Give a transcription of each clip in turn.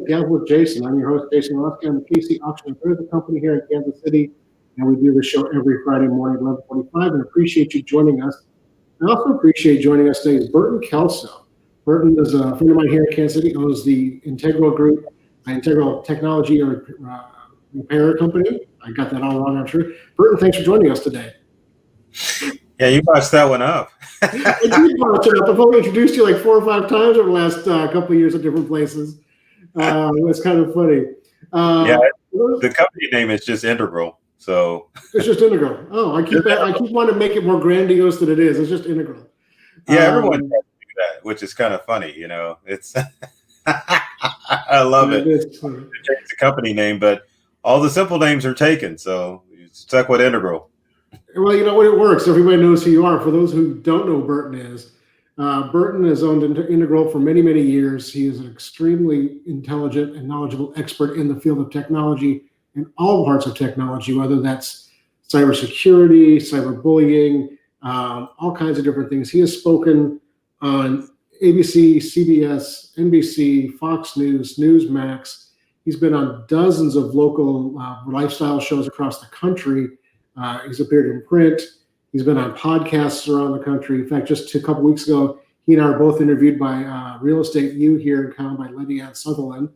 Gab with Jason. I'm your host, Jason Roske. I'm the KC Auction Appraisal Company here in Kansas City, and we do this show every Friday morning, 11:45. And appreciate you joining us. I also appreciate joining us today is Burton Kelso. Burton is a friend of mine here in Kansas City. Owns the Intergral Group, Intergral Technology Repair Company. I got that all wrong, I'm sure. Burton, thanks for joining us today. Yeah, you botched that one up. I did botch it up. I've only introduced you like 4 or 5 times over the last couple of years at different places. It's kind of funny. Yeah, the company name is just Intergral. So it's just Intergral. Oh, I keep wanting to make it more grandiose than it is. It's just Intergral. Yeah, everyone does do that, which is kind of funny. You know, it's I love it. It's a company name, but all the simple names are taken, so you stuck with Intergral. Well, you know what, it works. Everybody knows who you are. For those who don't know who Burton is, Burton has owned Intergral for many, many years. He is an extremely intelligent and knowledgeable expert in the field of technology in all parts of technology, whether that's cybersecurity, cyberbullying, all kinds of different things. He has spoken on ABC, CBS, NBC, Fox News, Newsmax. He's been on dozens of local lifestyle shows across the country. He's appeared in print. He's been on podcasts around the country. In fact, just a couple weeks ago, he and I were both interviewed by Real Estate U here in town by Letty Ann Sutherland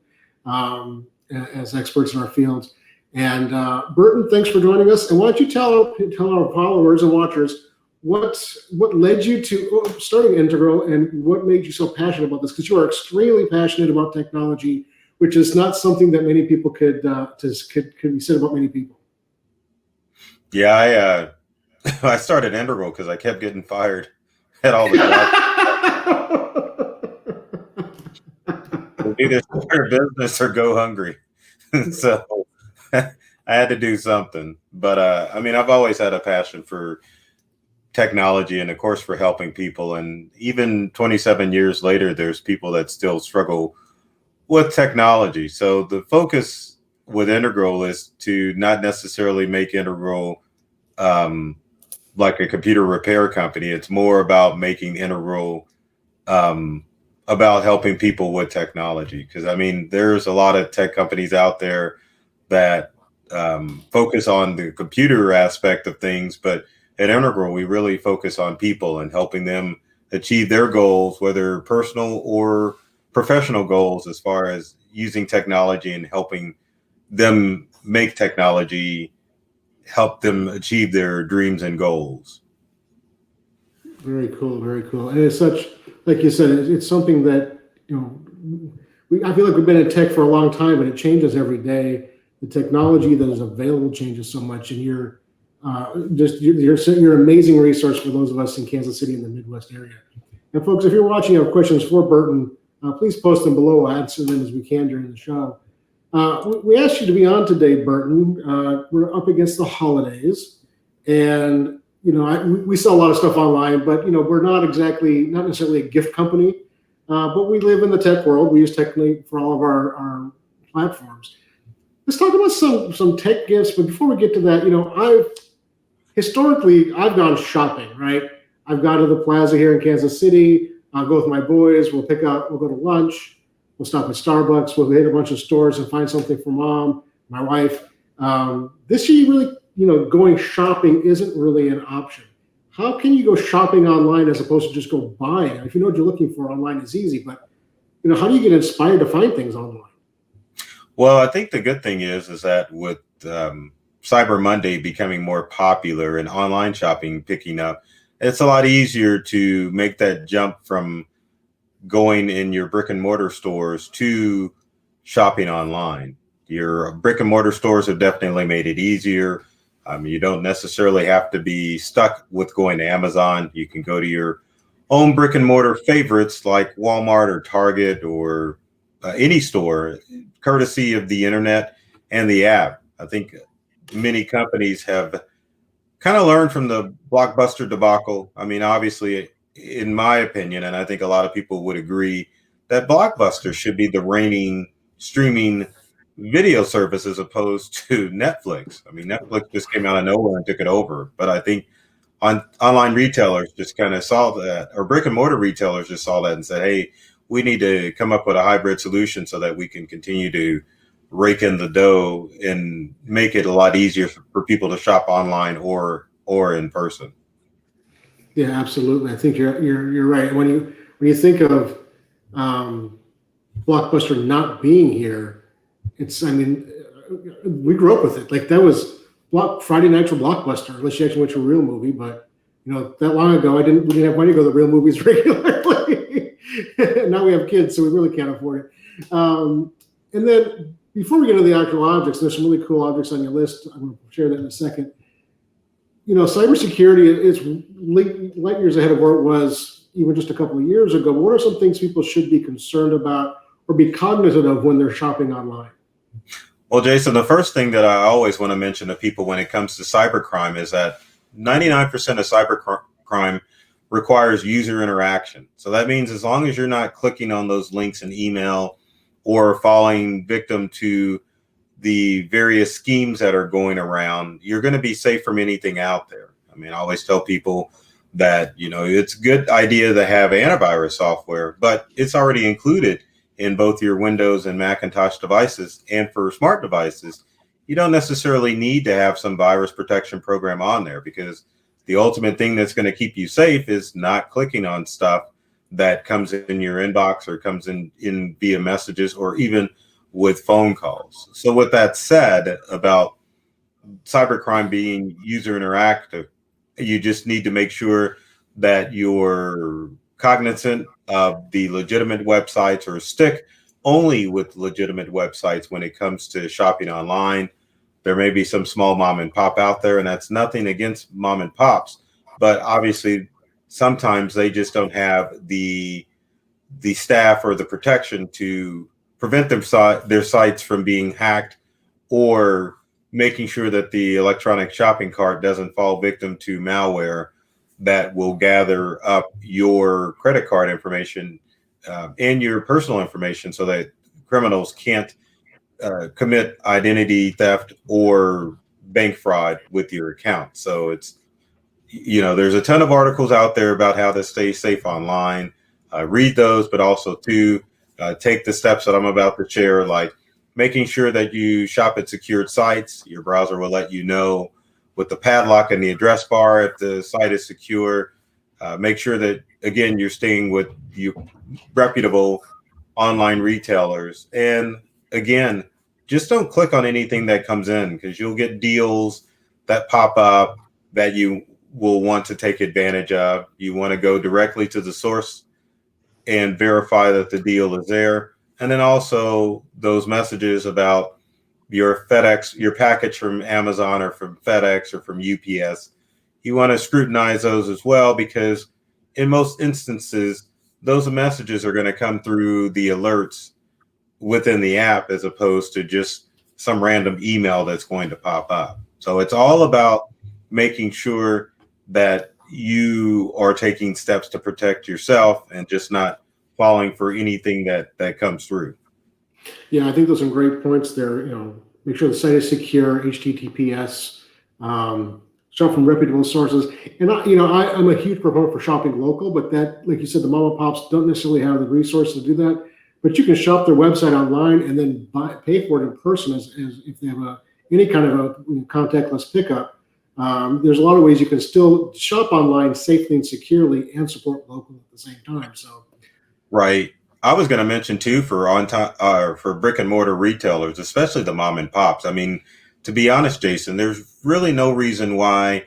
as experts in our field. And Burton, thanks for joining us. And why don't you tell our followers and watchers what led you to starting Intergral and what made you so passionate about this? Because you are extremely passionate about technology, which is not something that many people could be said about many people. Yeah, I started Intergral because I kept getting fired at all the jobs. Either start a business or go hungry. So I had to do something. But I mean, I've always had a passion for technology and, of course, for helping people. And even 27 years later, there's people that still struggle with technology. So the focus with Intergral is to not necessarily make Intergral like a computer repair company. It's more about making Intergral about helping people with technology. Because, I mean, there's a lot of tech companies out there that focus on the computer aspect of things. But at Intergral, we really focus on people and helping them achieve their goals, whether personal or professional goals, as far as using technology and helping them make technology help them achieve their dreams and goals. Very cool, very cool. And it's such, like you said, it's something that, you know, I feel like we've been in tech for a long time, but it changes every day. The technology that is available changes so much, and you're an amazing resource for those of us in Kansas City and the Midwest area. And folks, if you're watching, you have questions for Burton, please post them below. We'll answer them as we can during the show. We asked you to be on today, Burton. We're up against the holidays, and you know we sell a lot of stuff online, but you know we're not necessarily a gift company, but we live in the tech world. We use technically for all of our platforms. Let's talk about some tech gifts. But before we get to that, you know, I've gone shopping, right? I've gone to the plaza here in Kansas City. I'll go with my boys. We'll go to lunch. We'll stop at Starbucks. We'll hit a bunch of stores and find something for mom, my wife. This year, really, you know, going shopping isn't really an option. How can you go shopping online as opposed to just go buying? If you know what you're looking for online, it's easy. But you know, how do you get inspired to find things online? Well, I think the good thing is that with Cyber Monday becoming more popular and online shopping picking up, it's a lot easier to make that jump from going in your brick and mortar stores to shopping online. Your brick and mortar stores have definitely made it easier. You don't necessarily have to be stuck with going to Amazon. You can go to your own brick and mortar favorites like Walmart or Target or any store, courtesy of the internet and the app. I think many companies have kind of learned from the Blockbuster debacle. I mean, obviously, in my opinion, and I think a lot of people would agree, that Blockbuster should be the reigning streaming video service as opposed to Netflix. I mean, Netflix just came out of nowhere and took it over. But I think online retailers just kind of saw that, or brick and mortar retailers just saw that and said, hey, we need to come up with a hybrid solution so that we can continue to rake in the dough and make it a lot easier for people to shop online or in person. Yeah, absolutely. I think you're right. When you think of Blockbuster not being here, I mean, we grew up with it. Like that was Friday nights for Blockbuster, unless you actually went to a real movie. But that long ago, we didn't have money to go to the real movies regularly. Now we have kids, so we really can't afford it. And then before we get into the actual objects, there's some really cool objects on your list. I'm going to share that in a second. Cybersecurity is light years ahead of where it was even just a couple of years ago. What are some things people should be concerned about or be cognizant of when they're shopping online? Well, Jason, the first thing that I always want to mention to people when it comes to cybercrime is that 99% of cybercrime requires user interaction. So that means as long as you're not clicking on those links in email or falling victim to the various schemes that are going around, you're going to be safe from anything out there. I mean, I always tell people that, it's a good idea to have antivirus software, but it's already included in both your Windows and Macintosh devices. And for smart devices, you don't necessarily need to have some virus protection program on there, because the ultimate thing that's going to keep you safe is not clicking on stuff that comes in your inbox or comes in via messages or even with phone calls. So with that said about cybercrime being user interactive, you just need to make sure that you're cognizant of the legitimate websites, or stick only with legitimate websites when it comes to shopping online. There may be some small mom and pop out there, and that's nothing against mom and pops, but obviously sometimes they just don't have the staff or the protection to prevent their sites from being hacked, or making sure that the electronic shopping cart doesn't fall victim to malware that will gather up your credit card information and your personal information, so that criminals can't commit identity theft or bank fraud with your account. So there's a ton of articles out there about how to stay safe online. Read those, but also take the steps that I'm about to share, like making sure that you shop at secured sites. Your browser will let you know with the padlock and the address bar if the site is secure. Make sure that, again, you're staying with reputable online retailers. And again, just don't click on anything that comes in, because you'll get deals that pop up that you will want to take advantage of. You want to go directly to the source and verify that the deal is there. And then also those messages about your FedEx, your package from Amazon or from FedEx or from UPS, you want to scrutinize those as well, because in most instances, those messages are going to come through the alerts within the app, as opposed to just some random email that's going to pop up. So it's all about making sure that you are taking steps to protect yourself and just not falling for anything that comes through. Yeah, I think those are some great points there. Make sure the site is secure, HTTPS, shop from reputable sources. And I'm a huge proponent for shopping local, but that, like you said, the mom and pops don't necessarily have the resources to do that. But you can shop their website online and then pay for it in person, as if they have any kind of a contactless pickup. There's a lot of ways you can still shop online safely and securely and support local at the same time. So, right. I was going to mention too, for brick and mortar retailers, especially the mom and pops. I mean, to be honest, Jason, there's really no reason why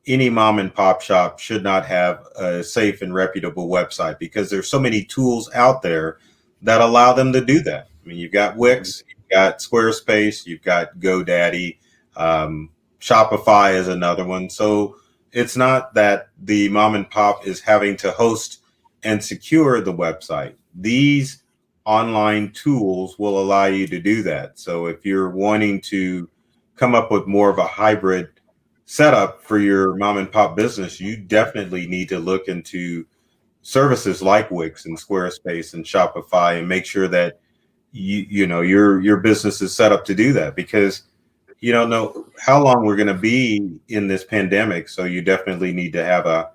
any mom and pop shop should not have a safe and reputable website, because there's so many tools out there that allow them to do that. I mean, you've got Wix, you've got Squarespace, you've got GoDaddy, Shopify is another one. So it's not that the mom and pop is having to host and secure the website. These online tools will allow you to do that. So if you're wanting to come up with more of a hybrid setup for your mom and pop business, you definitely need to look into services like Wix and Squarespace and Shopify, and make sure that your business is set up to do that, because you don't know how long we're going to be in this pandemic. So you definitely need to have a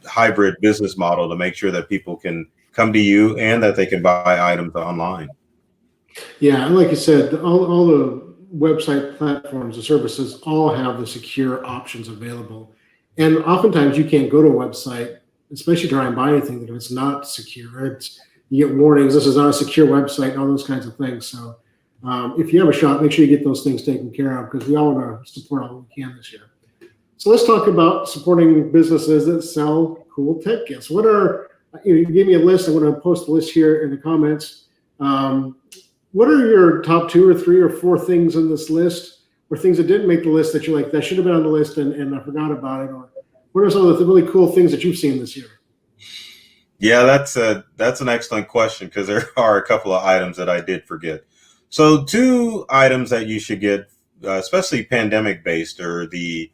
hybrid business model to make sure that people can come to you and that they can buy items online. Yeah, and like you said, all the website platforms, the services, all have the secure options available. And oftentimes you can't go to a website, especially to try and buy anything that it's not secure. You get warnings, this is not a secure website, and all those kinds of things. So if you have a shop, make sure you get those things taken care of, because we all want to support all we can this year. So let's talk about supporting businesses that sell cool tech kits. What are, you gave me a list. I'm going to post the list here in the comments. What are your top 2 or 3 or 4 things on this list, or things that didn't make the list that you're like, that should have been on the list and I forgot about it? Or what are some of the really cool things that you've seen this year? Yeah, that's an excellent question, because there are a couple of items that I did forget. So 2 items that you should get, especially pandemic based, are the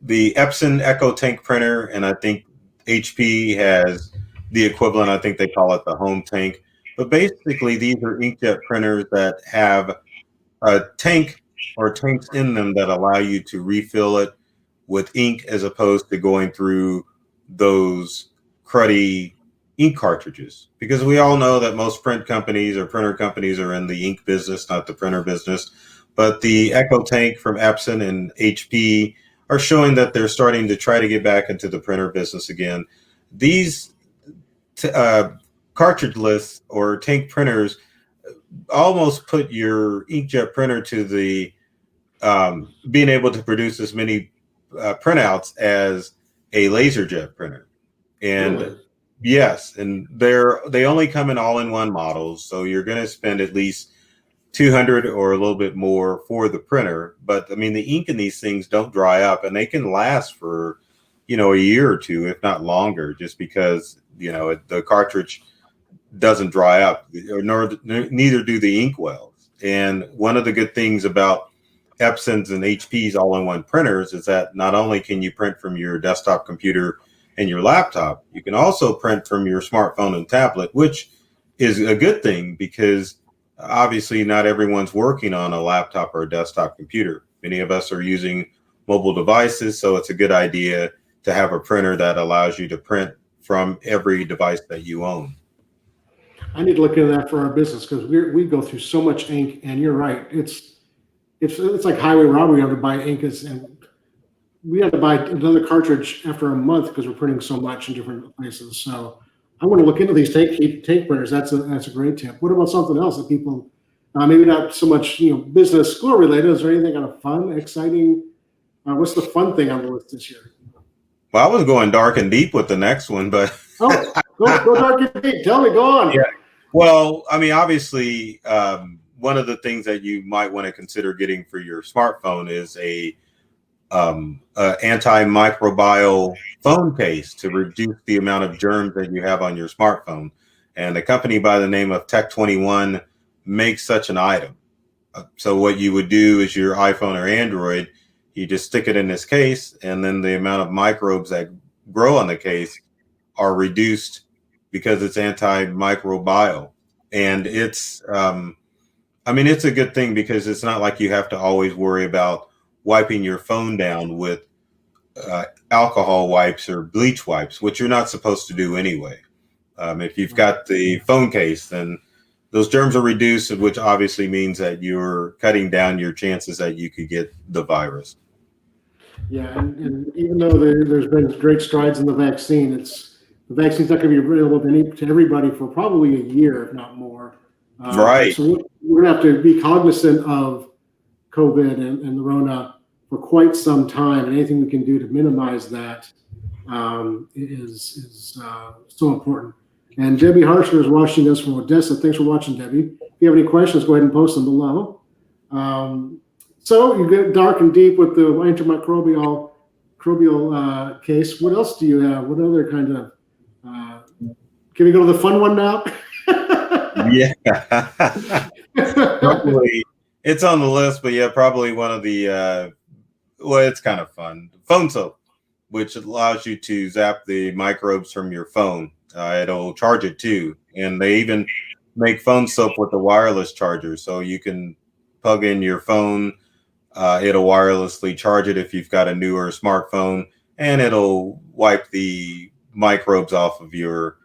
Epson Echo Tank printer, and I think HP has the equivalent. I think they call it the Home Tank. But basically, these are inkjet printers that have a tank or tanks in them that allow you to refill it with ink, as opposed to going through those cruddy ink cartridges. Because we all know that most print companies or printer companies are in the ink business, not the printer business. But the Echo Tank from Epson and HP are showing that they're starting to try to get back into the printer business again. These cartridgeless or tank printers almost put your inkjet printer to the being able to produce as many printouts as a laserjet printer. And Really? yes, and they only come in all-in-one models, so you're going to spend at least $200 or a little bit more for the printer. But I mean, the ink in these things don't dry up, and they can last for, a year or 2, if not longer, just because, the cartridge doesn't dry up, or neither do the ink wells. And one of the good things about Epson's and HP's all-in-one printers is that not only can you print from your desktop computer and your laptop, you can also print from your smartphone and tablet, which is a good thing, because obviously not everyone's working on a laptop or a desktop computer. Many of us are using mobile devices, so it's a good idea to have a printer that allows you to print from every device that you own. I need to look into that for our business, because we go through so much ink, and you're right. It's like highway robbery. We have to buy ink, and we have to buy another cartridge after a month because we're printing so much in different places. So I want to look into these tank printers. That's a great tip. What about something else that people, maybe not so much business school related? Is there anything kind of fun, exciting? What's the fun thing on the list this year? Well, I was going dark and deep with the next one, but go dark and deep. Tell me, go on. Yeah. Well, I mean, obviously, one of the things that you might want to consider getting for your smartphone is a antimicrobial phone case to reduce the amount of germs that you have on your smartphone. And a company by the name of Tech21 makes such an item. So what you would do is your iPhone or Android, you just stick it in this case, and then the amount of microbes that grow on the case are reduced because it's antimicrobial. And it's, it's a good thing, because it's not like you have to always worry about wiping your phone down with alcohol wipes or bleach wipes, which you're not supposed to do anyway. If you've got the phone case, then those germs are reduced, which obviously means that you're cutting down your chances that you could get the virus. Yeah, and even though there's been great strides in the vaccine, the vaccine's not going to be available to everybody for probably a year, if not more. Right. So we're going to have to be cognizant of COVID and the Rona for quite some time, and anything we can do to minimize that is so important. And Debbie Harsher is watching us from Odessa. Thanks for watching, Debbie. If you have any questions, go ahead and post them below. So you get dark and deep with the antimicrobial case. What else do you have? What other kind of? Can we go to the fun one now? Yeah. Probably it's on the list, but yeah, probably one of the it's kind of fun. Phone soap, which allows you to zap the microbes from your phone. It'll charge it too, and they even make phone soap with a wireless charger, so you can plug in your phone. It'll wirelessly charge it if you've got a newer smartphone, and it'll wipe the microbes off of your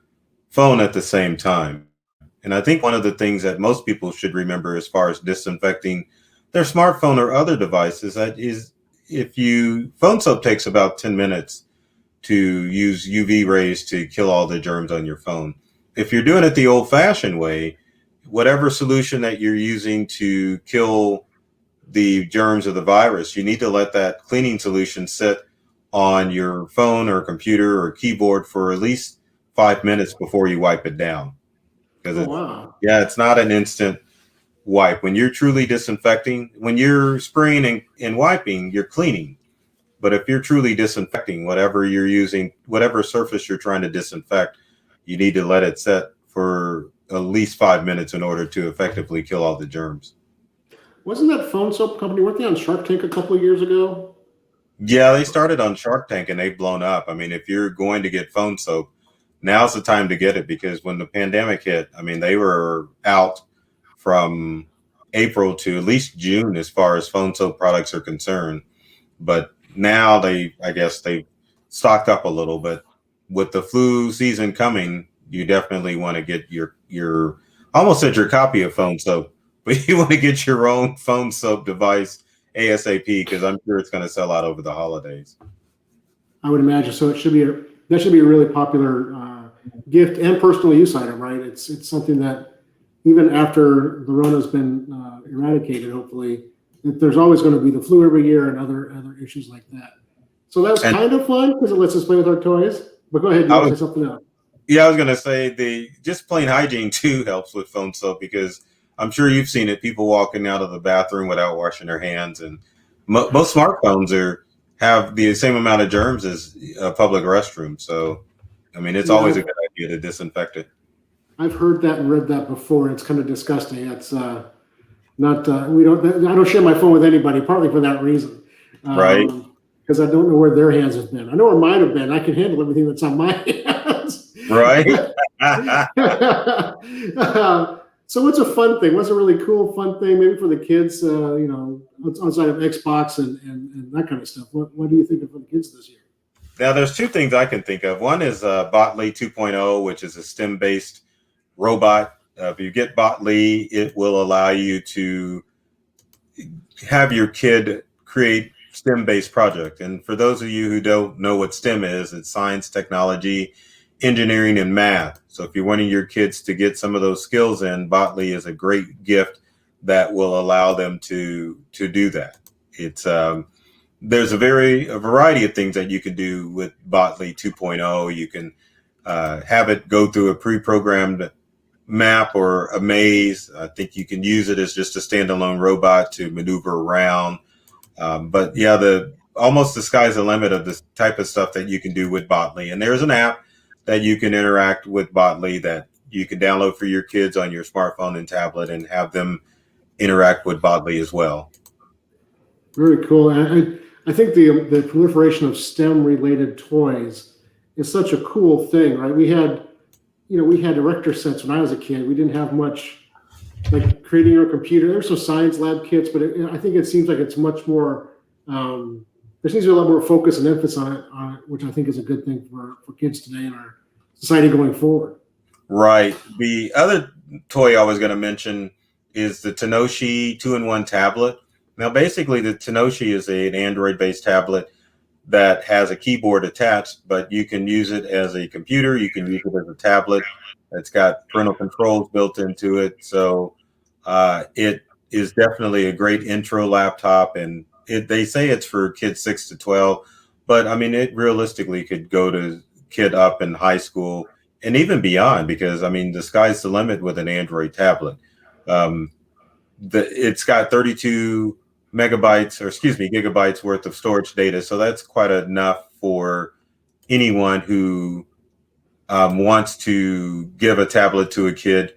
phone at the same time. And I think one of the things that most people should remember as far as disinfecting their smartphone or other devices, that is, phone soap takes about 10 minutes to use UV rays to kill all the germs on your phone. If you're doing it the old fashioned way, whatever solution that you're using to kill the germs of the virus, you need to let that cleaning solution sit on your phone or computer or keyboard for at least 5 minutes before you wipe it down. Because Oh, wow. it's not an instant wipe. When you're truly disinfecting, when you're spraying and wiping, you're cleaning. But if you're truly disinfecting, whatever you're using, whatever surface you're trying to disinfect, you need to let it set for at least 5 minutes in order to effectively kill all the germs. Wasn't that phone soap company, weren't they on Shark Tank a couple of years ago? Yeah, they started on Shark Tank and they've blown up. I mean, if you're going to get phone soap, now's the time to get it, because when the pandemic hit, I mean, they were out from April to at least June as far as phone soap products are concerned. But now I guess they've stocked up a little bit. With the flu season coming, you definitely want to get your I almost said your copy of phone soap, but you want to get your own phone soap device ASAP, because I'm sure it's going to sell out over the holidays. I would imagine. So that should be a really popular gift and personal use item, right? It's something that even after the Rona's been eradicated, hopefully, there's always going to be the flu every year and other issues like that. So that was kind of fun because it lets us play with our toys. But go ahead, you want to say something else? Yeah, I was going to say the just plain hygiene too helps with phone soap, because I'm sure you've seen it. People walking out of the bathroom without washing their hands, and most smartphones have the same amount of germs as a public restroom. So, I mean, it's always a good idea to disinfect it. I've heard that and read that before. It's kind of disgusting. It's not. We don't. I don't share my phone with anybody, partly for that reason. Right. Because I don't know where their hands have been. I know where mine have been. I can handle everything that's on my hands. Right. So what's a fun thing? What's a really cool, fun thing, maybe for the kids, outside of Xbox and that kind of stuff? What do you think of for the kids this year? Now, there's two things I can think of. One is Botley 2.0, which is a STEM-based robot. If you get Botley, it will allow you to have your kid create STEM-based project. And for those of you who don't know what STEM is, it's science, technology, engineering, and math. So if you're wanting your kids to get some of those skills in, Botley is a great gift that will allow them to do that. It's there's a variety of things that you can do with Botley 2.0. You can have it go through a pre-programmed map or a maze. I think you can use it as just a standalone robot to maneuver around. But yeah, almost the sky's the limit of this type of stuff that you can do with Botley. And there's an app that you can interact with Botley that you can download for your kids on your smartphone and tablet and have them interact with Botley as well. Very cool. I think the proliferation of STEM related toys is such a cool thing, right? We had erector sets when I was a kid. We didn't have much like creating your computer. There's some science lab kits, but I think it seems like it's much more. There seems to be a lot more focus and emphasis on it, which I think is a good thing for kids today and our society going forward. Right. The other toy I was going to mention is the Tenoshi 2-in-1 tablet. Now, basically, the Tenoshi is an Android-based tablet that has a keyboard attached, but you can use it as a computer. You can use it as a tablet. It's got parental controls built into it. So it is definitely a great intro laptop. And they say it's for kids 6 to 12. But, I mean, it realistically could go to kid up in high school and even beyond, because, I mean, the sky's the limit with an Android tablet. It's got 32 gigabytes worth of storage data. So that's quite enough for anyone who wants to give a tablet to a kid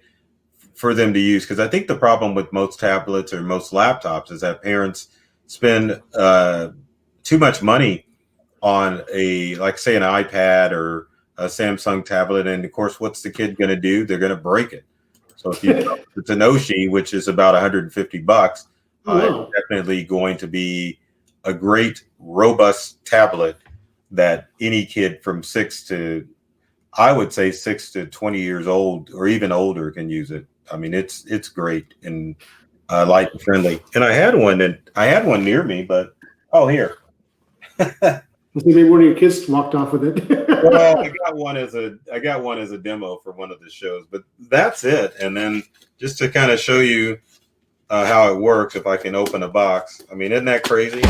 for them to use. Because I think the problem with most tablets or most laptops is that parents spend too much money on say an iPad or a Samsung tablet. And of course, what's the kid going to do? They're going to break it. So if you know the Tenoshi, which is about $150, it's definitely going to be a great, robust tablet that any kid from 6 to I would say 6 to 20 years old or even older can use it. I mean, it's great and light and friendly. And I had one near me, but oh, here. Maybe one of your kids walked off with it. Well, I got one as a demo for one of the shows, but that's it. And then just to kind of show you how it works, if I can open a box. I mean, isn't that crazy?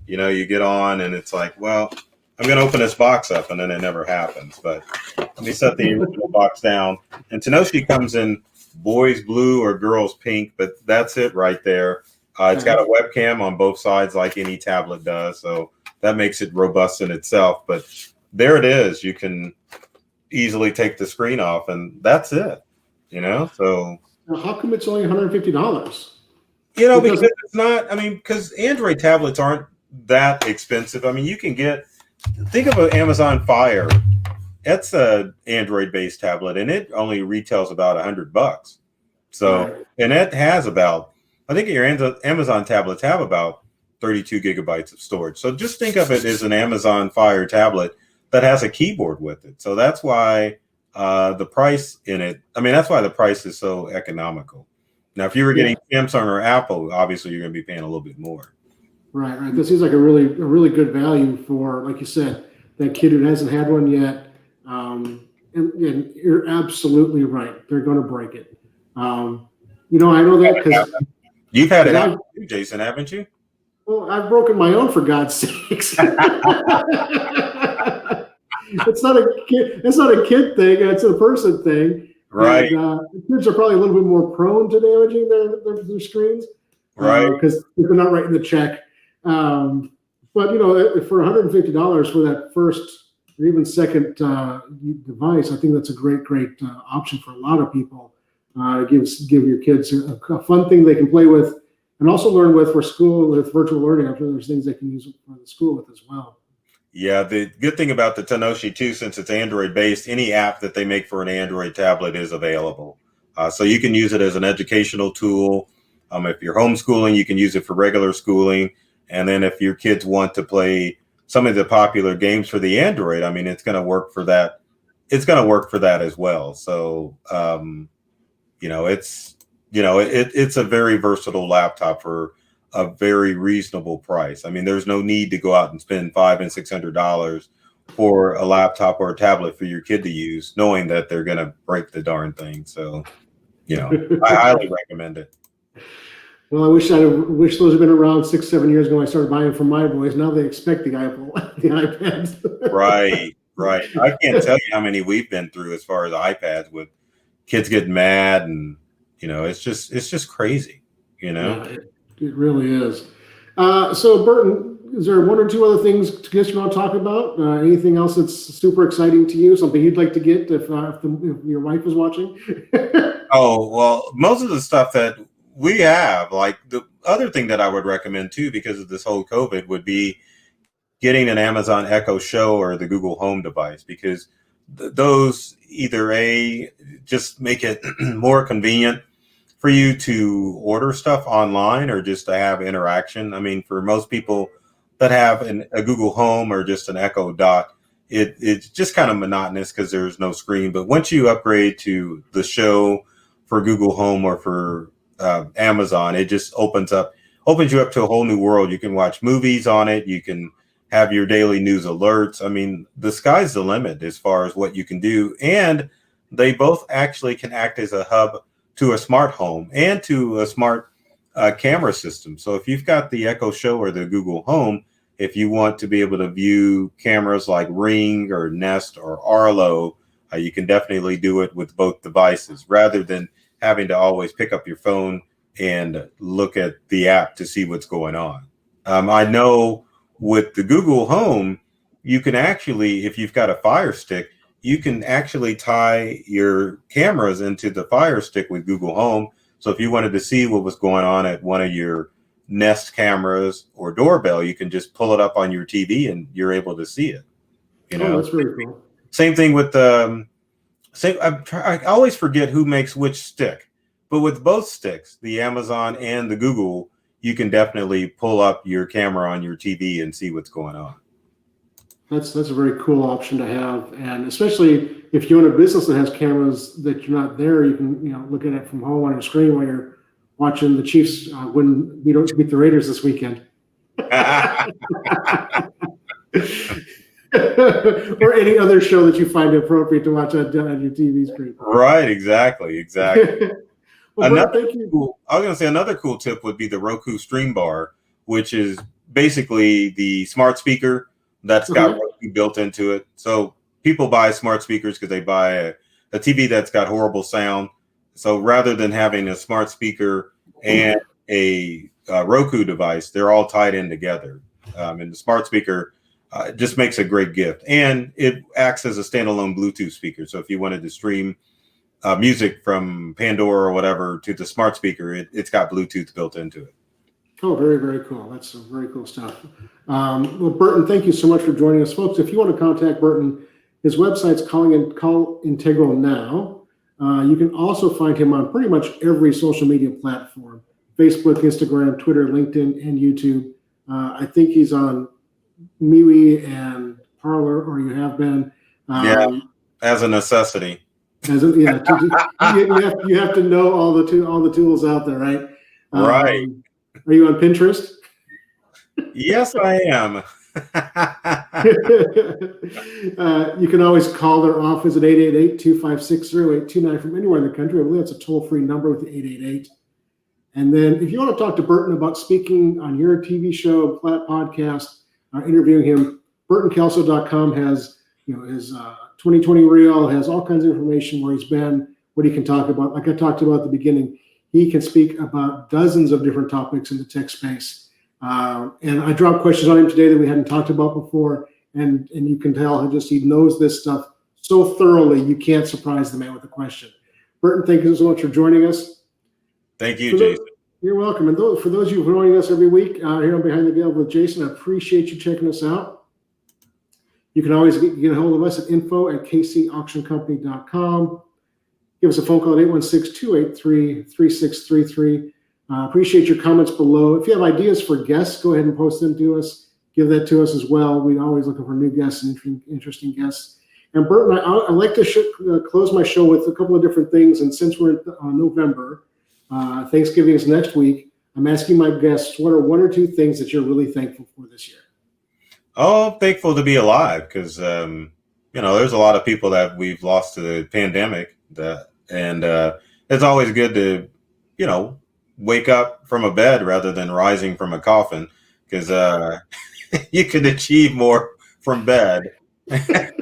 You know, you get on and it's like, well, I'm going to open this box up, and then it never happens. But let me set the original box down. And Tenoshi comes in boys blue or girls pink, but that's it right there. It's got a webcam on both sides like any tablet does, so that makes it robust in itself. But there it is. You can easily take the screen off, and that's it. You know, so now, how come it's only $150? You know, because it's not. I mean, because Android tablets aren't that expensive. I mean, you can think of an Amazon Fire. That's a Android-based tablet, and it only retails about $100. So, and it has about, I think your Amazon tablets have about 32 gigabytes of storage. So just think of it as an Amazon Fire tablet that has a keyboard with it. So that's why the price in it, I mean, that's why the price is so economical. Now, if you were getting Samsung or Apple, obviously you're going to be paying a little bit more. Right. This seems like a really good value for, like you said, that kid who hasn't had one yet. And you're absolutely right. They're going to break it. You know, I know that because you've had it out too, Jason, haven't you? Well, I've broken my own, for God's sakes. It's not a kid thing. It's a person thing. Right. And, kids are probably a little bit more prone to damaging their screens. Right. Because they're not writing the check. But, you know, for $150 for that first or even second device, I think that's a great option for a lot of people. Give your kids a fun thing they can play with and also learn with for school with virtual learning. I'm sure there's things they can use for the school with as well. Yeah, the good thing about the Tenoshi too, since it's Android based, any app that they make for an Android tablet is available. So you can use it as an educational tool. If you're homeschooling, you can use it for regular schooling. And then if your kids want to play some of the popular games for the Android, I mean, it's going to work for that. It's going to work for that as well. So, it's a very versatile laptop for a very reasonable price. I mean, there's no need to go out and spend $500 and $600 for a laptop or a tablet for your kid to use, knowing that they're going to break the darn thing. So, I highly recommend it. Well, I wish those had been around 6-7 years ago when I started buying from my boys. Now they expect the iPads. Right. I can't tell you how many we've been through as far as iPads with kids getting mad, and it's just crazy. Yeah, it really is. So, Burton, is there one or two other things you want to talk about? Anything else that's super exciting to you? Something you'd like to get if your wife is watching? Oh, well, most of the stuff that we have, like the other thing that I would recommend too, because of this whole COVID, would be getting an Amazon Echo Show or the Google Home device, because those either just make it more convenient for you to order stuff online or just to have interaction. I mean, for most people that have a Google Home or just an Echo Dot, it's just kind of monotonous because there's no screen. But once you upgrade to the Show for Google Home or for Amazon, it just opens you up to a whole new world. You can watch movies on it. You can have your daily news alerts. I mean, the sky's the limit as far as what you can do. And they both actually can act as a hub to a smart home and to a smart camera system. So if you've got the Echo Show or the Google Home, if you want to be able to view cameras like Ring or Nest or Arlo, you can definitely do it with both devices rather than having to always pick up your phone and look at the app to see what's going on. I know with the Google Home, you can actually, if you've got a Fire Stick, you can actually tie your cameras into the Fire Stick with Google Home. So if you wanted to see what was going on at one of your Nest cameras or doorbell, you can just pull it up on your TV and you're able to see it. Oh, that's really cool. Same thing with I always forget who makes which stick, but with both sticks, the Amazon and the Google, you can definitely pull up your camera on your TV and see what's going on. That's a very cool option to have, and especially if you own a business that has cameras that you're not there, you can look at it from home on your screen while you're watching the Chiefs win beat the Raiders this weekend. Or any other show that you find appropriate to watch on your TV screen. Right, exactly. Well, Bert, thank you. I was going to say another cool tip would be the Roku Stream Bar, which is basically the smart speaker that's got Roku built into it. So people buy smart speakers because they buy a TV that's got horrible sound. So rather than having a smart speaker and a Roku device, they're all tied in together. And the smart speaker just makes a great gift, and it acts as a standalone Bluetooth speaker. So if you wanted to stream music from Pandora or whatever to the smart speaker, it's got Bluetooth built into it. Oh, very, very cool. That's some very cool stuff. Well, Burton, thank you so much for joining us, folks. If you want to contact Burton, his website's Call Intergral Now. You can also find him on pretty much every social media platform: Facebook, Instagram, Twitter, LinkedIn, and YouTube. I think he's on MeWe and Parler, or you have been. As a necessity. You have to know all the tools out there, right? Right. Are you on Pinterest? Yes, I am. You can always call their office at 888-256-0829 from anywhere in the country. I believe that's a toll-free number with the 888. And then if you want to talk to Burton about speaking on your TV show, podcast, interviewing him, BurtonKelso.com has his 2020 reel, has all kinds of information where he's been, what he can talk about. Like I talked about at the beginning, he can speak about dozens of different topics in the tech space. And I dropped questions on him today that we hadn't talked about before, and you can tell he knows this stuff so thoroughly, you can't surprise the man with a question. Burton, thank you so much for joining us. Thank you, Jason. You're welcome. And for those of you joining us every week here on Behind the Veil with Jason, I appreciate you checking us out. You can always get a hold of us at info@kcauctioncompany.com. Give us a phone call at 816-283-3633. Appreciate your comments below. If you have ideas for guests, go ahead and post them to us. Give that to us as well. We're always looking for new guests and interesting guests. And Burton, I like to close my show with a couple of different things. And since we're in November, Thanksgiving is next week, I'm asking my guests, what are one or two things that you're really thankful for this year? Oh, I'm thankful to be alive because, there's a lot of people that we've lost to the pandemic. And it's always good to, wake up from a bed rather than rising from a coffin, because you can achieve more from bed. That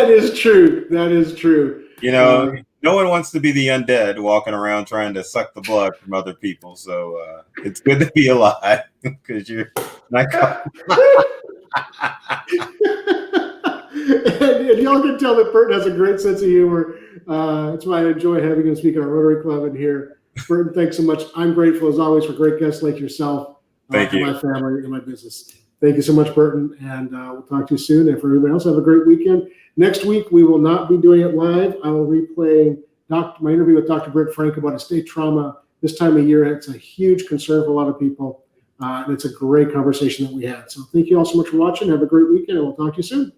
is true. That is true. No one wants to be the undead walking around trying to suck the blood from other people. So it's good to be alive because you're not. And y'all can tell that Burton has a great sense of humor. That's why I enjoy having him speak at our Rotary Club in here. Burton, thanks so much. I'm grateful as always for great guests like yourself. Thank you. My family and my business. Thank you so much, Burton. And we'll talk to you soon. And for everybody else, have a great weekend. Next week, we will not be doing it live. I will replay my interview with Dr. Britt Frank about estate trauma. This time of year, it's a huge concern for a lot of people. And it's a great conversation that we had. So thank you all so much for watching. Have a great weekend, and we'll talk to you soon.